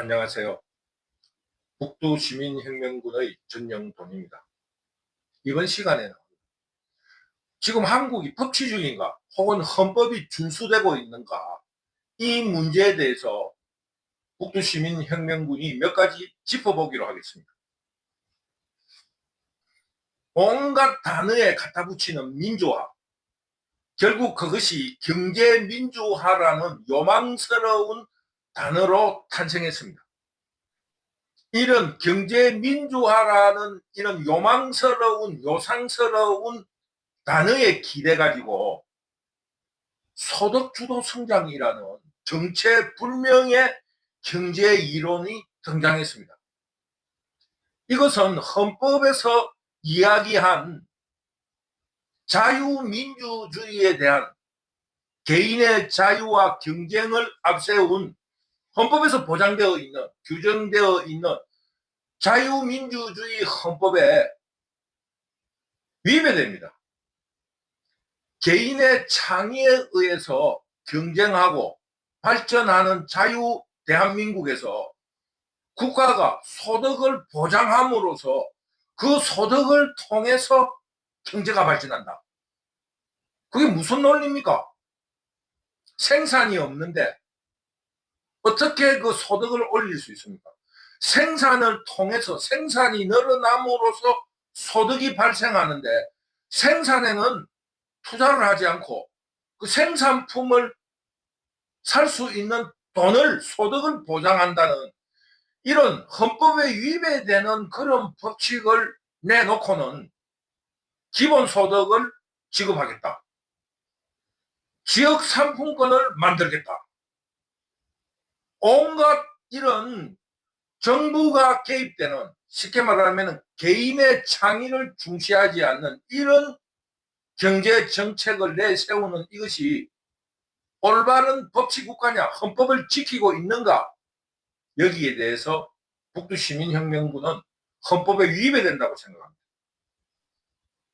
안녕하세요. 북두시민혁명군의 전영돈입니다. 이번 시간에는 지금 한국이 법치 중인가 혹은 헌법이 준수되고 있는가 이 문제에 대해서 북두시민혁명군이 몇 가지 짚어보기로 하겠습니다. 온갖 단어에 갖다 붙이는 민주화, 결국 그것이 경제민주화라는 요망스러운 단어로 탄생했습니다. 이런 경제민주화라는 이런 요망스러운 요상스러운 단어에 기대가지고 소득주도 성장이라는 정체불명의 경제 이론이 등장했습니다. 이것은 헌법에서 이야기한 자유민주주의에 대한 개인의 자유와 경쟁을 앞세운 헌법에서 보장되어 있는, 규정되어 있는 자유민주주의 헌법에 위배됩니다. 개인의 창의에 의해서 경쟁하고 발전하는 자유 대한민국에서 국가가 소득을 보장함으로써 그 소득을 통해서 경제가 발전한다. 그게 무슨 논리입니까? 생산이 없는데 어떻게 그 소득을 올릴 수 있습니까? 생산을 통해서 생산이 늘어남으로써 소득이 발생하는데 생산에는 투자를 하지 않고 그 생산품을 살 수 있는 돈을, 소득을 보장한다는 이런 헌법에 위배되는 그런 법칙을 내놓고는 기본소득을 지급하겠다. 지역 상품권을 만들겠다. 온갖 이런 정부가 개입되는, 쉽게 말하면 개인의 창의를 중시하지 않는 이런 경제 정책을 내세우는 이것이 올바른 법치국가냐, 헌법을 지키고 있는가, 여기에 대해서 북두시민혁명군은 헌법에 위배된다고 생각합니다.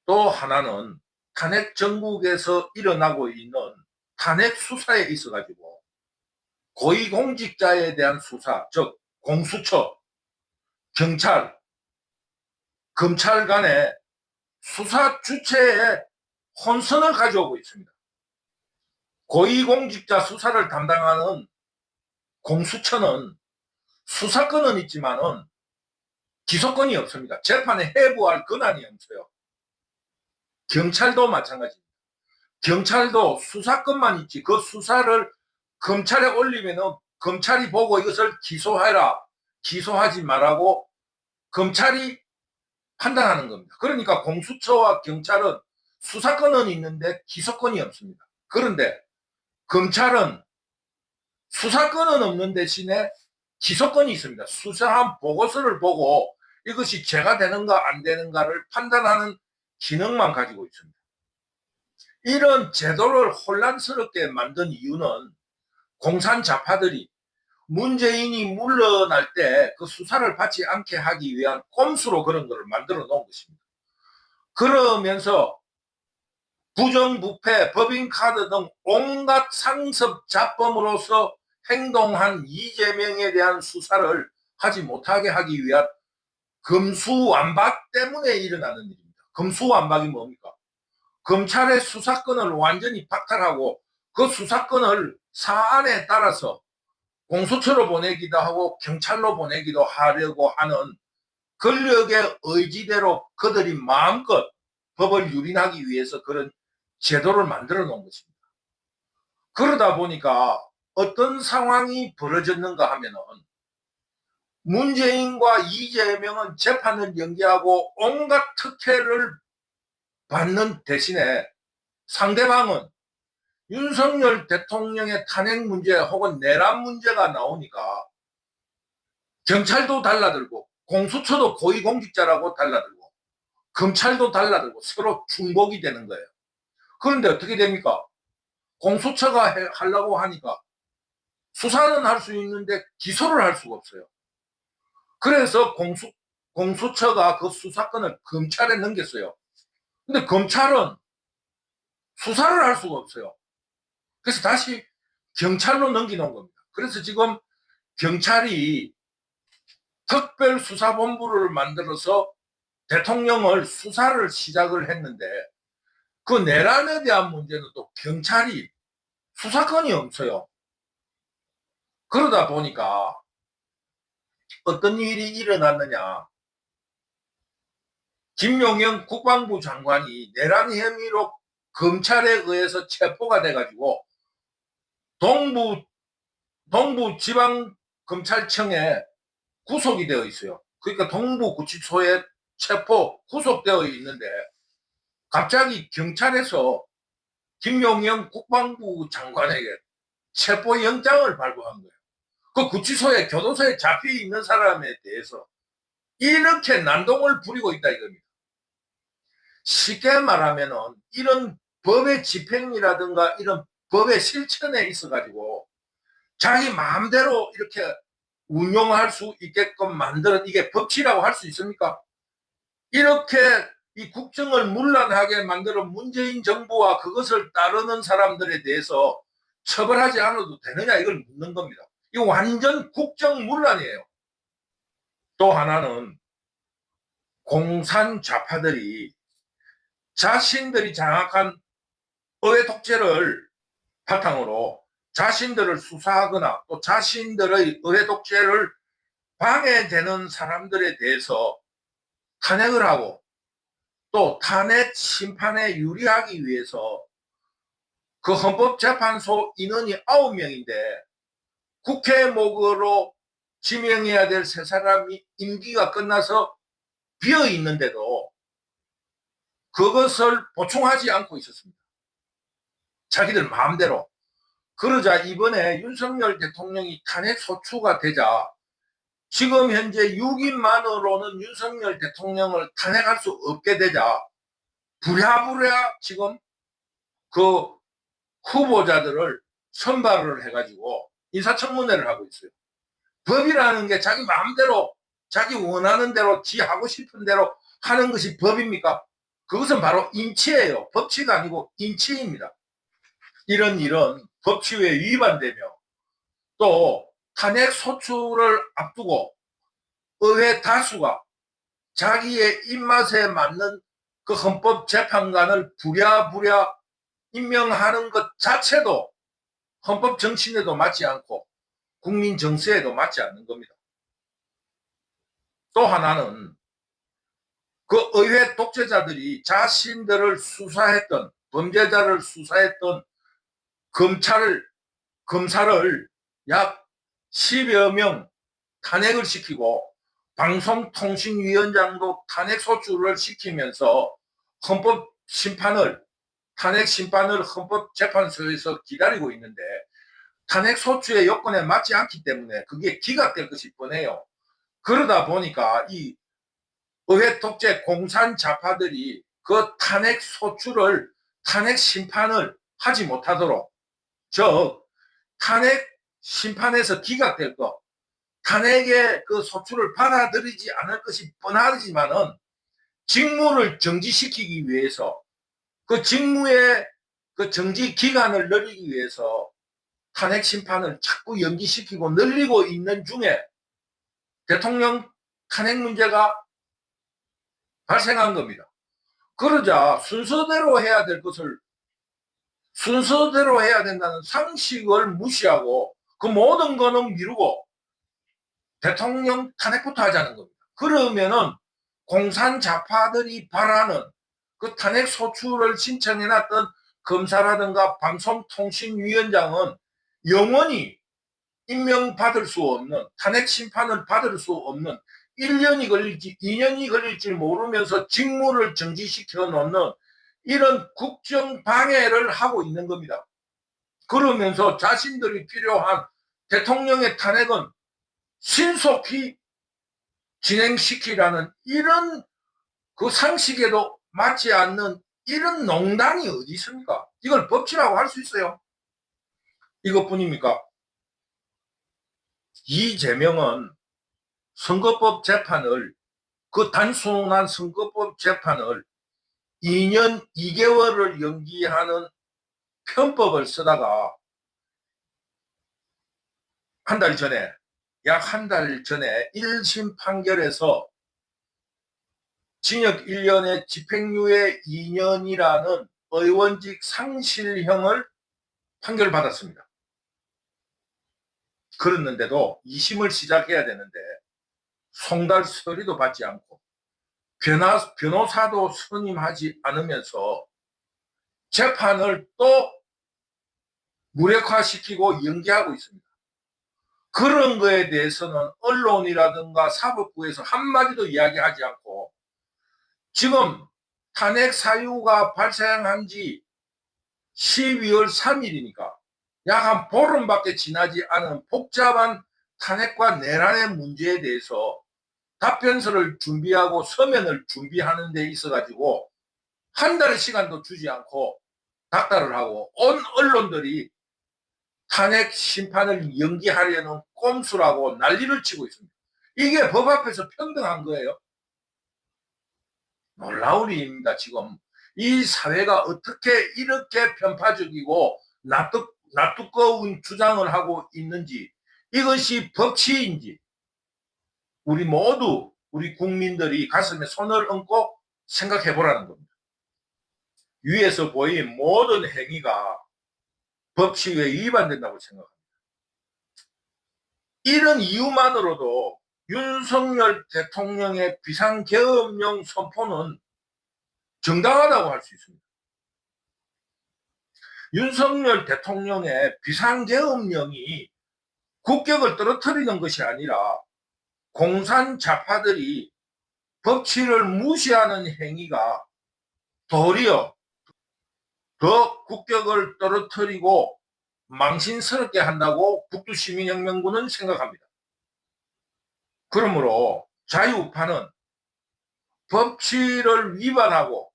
또 하나는 탄핵 정국에서 일어나고 있는 탄핵 수사에 있어가지고 고위공직자에 대한 수사, 즉 공수처, 경찰, 검찰 간의 수사 주체에 혼선을 가져오고 있습니다. 고위공직자 수사를 담당하는 공수처는 수사권은 있지만은 기소권이 없습니다. 재판에 해부할 권한이 없어요. 경찰도 마찬가지입니다. 경찰도 수사권만 있지 그 수사를 검찰에 올리면은 검찰이 보고 이것을 기소해라, 기소하지 말라고 검찰이 판단하는 겁니다. 그러니까 공수처와 경찰은 수사권은 있는데 기소권이 없습니다. 그런데 검찰은 수사권은 없는 대신에 기소권이 있습니다. 수사한 보고서를 보고 이것이 죄가 되는가 안 되는가를 판단하는 기능만 가지고 있습니다. 이런 제도를 혼란스럽게 만든 이유는 공산자파들이 문재인이 물러날 때 그 수사를 받지 않게 하기 위한 꼼수로 그런 것을 만들어 놓은 것입니다. 그러면서 부정부패, 법인카드 등 온갖 상습 자범으로서 행동한 이재명에 대한 수사를 하지 못하게 하기 위한 검수완박 때문에 일어나는 일입니다. 검수완박이 뭡니까? 검찰의 수사권을 완전히 박탈하고 그 수사권을 사안에 따라서 공수처로 보내기도 하고 경찰로 보내기도 하려고 하는 권력의 의지대로 그들이 마음껏 법을 유린하기 위해서 그런 제도를 만들어 놓은 것입니다. 그러다 보니까 어떤 상황이 벌어졌는가 하면은 문재인과 이재명은 재판을 연기하고 온갖 특혜를 받는 대신에 상대방은 윤석열 대통령의 탄핵 문제 혹은 내란 문제가 나오니까 경찰도 달라들고 공수처도 고위공직자라고 달라들고 검찰도 달라들고 서로 중복이 되는 거예요. 그런데 어떻게 됩니까? 공수처가 하려고 하니까 수사는 할 수 있는데 기소를 할 수가 없어요. 그래서 공수처가 그 수사권을 검찰에 넘겼어요. 근데 검찰은 수사를 할 수가 없어요. 그래서 다시 경찰로 넘기는 겁니다. 그래서 지금 경찰이 특별수사본부를 만들어서 대통령을 수사를 시작을 했는데 그 내란에 대한 문제는 또 경찰이 수사권이 없어요. 그러다 보니까 어떤 일이 일어났느냐. 김용현 국방부 장관이 내란 혐의로 검찰에 의해서 체포가 돼가지고 동부지방검찰청에 구속이 되어 있어요. 그러니까 동부구치소에 구속되어 있는데 갑자기 경찰에서 김용현 국방부 장관에게 체포영장을 발부한 거예요. 그 구치소에 교도소에 잡혀 있는 사람에 대해서 이렇게 난동을 부리고 있다 이겁니다. 쉽게 말하면은 이런 법의 집행이라든가 이런 법의 실천에 있어가지고 자기 마음대로 이렇게 운용할 수 있게끔 만드는 이게 법치라고 할 수 있습니까? 이렇게 이 국정을 문란하게 만들어 문재인 정부와 그것을 따르는 사람들에 대해서 처벌하지 않아도 되느냐 이걸 묻는 겁니다. 이거 완전 국정문란이에요. 또 하나는 공산 좌파들이 자신들이 장악한 의회 독재를 바탕으로 자신들을 수사하거나 또 자신들의 의회 독재를 방해되는 사람들에 대해서 탄핵을 하고 또 탄핵 심판에 유리하기 위해서 그 헌법재판소 인원이 9명인데 국회목으로 지명해야 될 세 사람이 임기가 끝나서 비어 있는데도 그것을 보충하지 않고 있었습니다. 자기들 마음대로. 그러자 이번에 윤석열 대통령이 탄핵 소추가 되자 지금 현재 6인만으로는 윤석열 대통령을 탄핵할 수 없게 되자 부랴부랴 지금 그 후보자들을 선발을 해가지고 인사청문회를 하고 있어요. 법이라는 게 자기 마음대로 자기 원하는 대로 지 하고 싶은 대로 하는 것이 법입니까? 그것은 바로 인치예요. 법치가 아니고 인치입니다. 이런 법치에 위반되며 또 탄핵 소추를 앞두고 의회 다수가 자기의 입맛에 맞는 그 헌법재판관을 부랴부랴 임명하는 것 자체도 헌법 정신에도 맞지 않고 국민 정서에도 맞지 않는 겁니다. 또 하나는 그 의회 독재자들이 자신들을 수사했던 범죄자를 수사했던 검사를 약 10여 명 탄핵을 시키고 방송통신위원장도 탄핵 소추를 시키면서 탄핵 심판을 헌법재판소에서 기다리고 있는데 탄핵 소추의 요건에 맞지 않기 때문에 그게 기각될 것이 뻔해요. 그러다 보니까 이 의회 독재 공산 좌파들이 그 탄핵 심판을 하지 못하도록, 즉 탄핵 심판에서 기각될 것, 탄핵의 그 소추를 받아들이지 않을 것이 뻔하지만은 직무를 정지시키기 위해서 그 직무의 그 정지 기간을 늘리기 위해서 탄핵 심판을 자꾸 연기시키고 늘리고 있는 중에 대통령 탄핵 문제가 발생한 겁니다. 그러자 순서대로 해야 될 것을 순서대로 해야 된다는 상식을 무시하고 그 모든 거는 미루고 대통령 탄핵부터 하자는 겁니다. 그러면은 공산 좌파들이 바라는 그 탄핵 소추를 신청해놨던 검사라든가 방송통신위원장은 영원히 임명받을 수 없는, 탄핵 심판을 받을 수 없는 1년이 걸릴지 2년이 걸릴지 모르면서 직무를 정지시켜 놓는 이런 국정 방해를 하고 있는 겁니다. 그러면서 자신들이 필요한 대통령의 탄핵은 신속히 진행시키라는 이런 그 상식에도 맞지 않는 이런 농단이 어디 있습니까? 이걸 법치라고 할 수 있어요? 이것뿐입니까? 이재명은 선거법 재판을, 그 단순한 선거법 재판을 2년 2개월을 연기하는 편법을 쓰다가 한 달 전에 약 한 달 전에 1심 판결에서 징역 1년에 집행유예 2년이라는 의원직 상실형을 판결받았습니다. 그랬는데도 2심을 시작해야 되는데 송달 서류도 받지 않고 변호사도 선임하지 않으면서 재판을 또 무력화시키고 연기하고 있습니다. 그런 거에 대해서는 언론이라든가 사법부에서 한마디도 이야기하지 않고 지금 탄핵 사유가 발생한 지 12월 3일이니까 약 한 보름밖에 지나지 않은 복잡한 탄핵과 내란의 문제에 대해서 답변서를 준비하고 서면을 준비하는 데 있어 가지고 한 달의 시간도 주지 않고 닥달을 하고 온 언론들이 탄핵 심판을 연기하려는 꼼수라고 난리를 치고 있습니다. 이게 법 앞에서 평등한 거예요. 놀라운 일입니다. 지금 이 사회가 어떻게 이렇게 편파적이고 납두꺼운 주장을 하고 있는지, 이것이 법치인지 우리 모두, 우리 국민들이 가슴에 손을 얹고 생각해 보라는 겁니다. 위에서 보인 모든 행위가 법치에 위반된다고 생각합니다. 이런 이유만으로도 윤석열 대통령의 비상계엄령 선포는 정당하다고 할 수 있습니다. 윤석열 대통령의 비상계엄령이 국격을 떨어뜨리는 것이 아니라 공산 좌파들이 법치를 무시하는 행위가 도리어 더 국격을 떨어뜨리고 망신스럽게 한다고 북두시민혁명군은 생각합니다. 그러므로 자유우파는 법치를 위반하고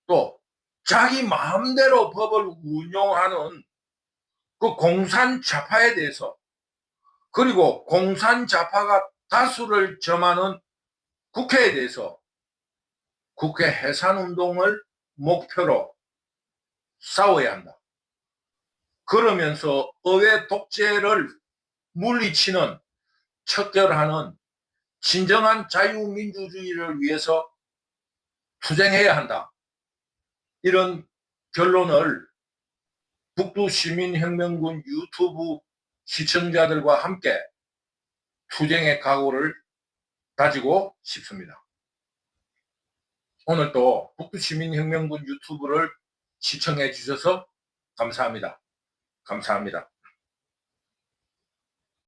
또 자기 마음대로 법을 운용하는 그 공산 좌파에 대해서, 그리고 공산 좌파가 다수를 점하는 국회에 대해서 국회 해산운동을 목표로 싸워야 한다. 그러면서 의회 독재를 물리치는, 척결하는 진정한 자유민주주의를 위해서 투쟁해야 한다. 이런 결론을 북두시민혁명군 유튜브 시청자들과 함께 투쟁의 각오를 다지고 싶습니다. 오늘도 북두시민혁명군 유튜브를 시청해 주셔서 감사합니다. 감사합니다.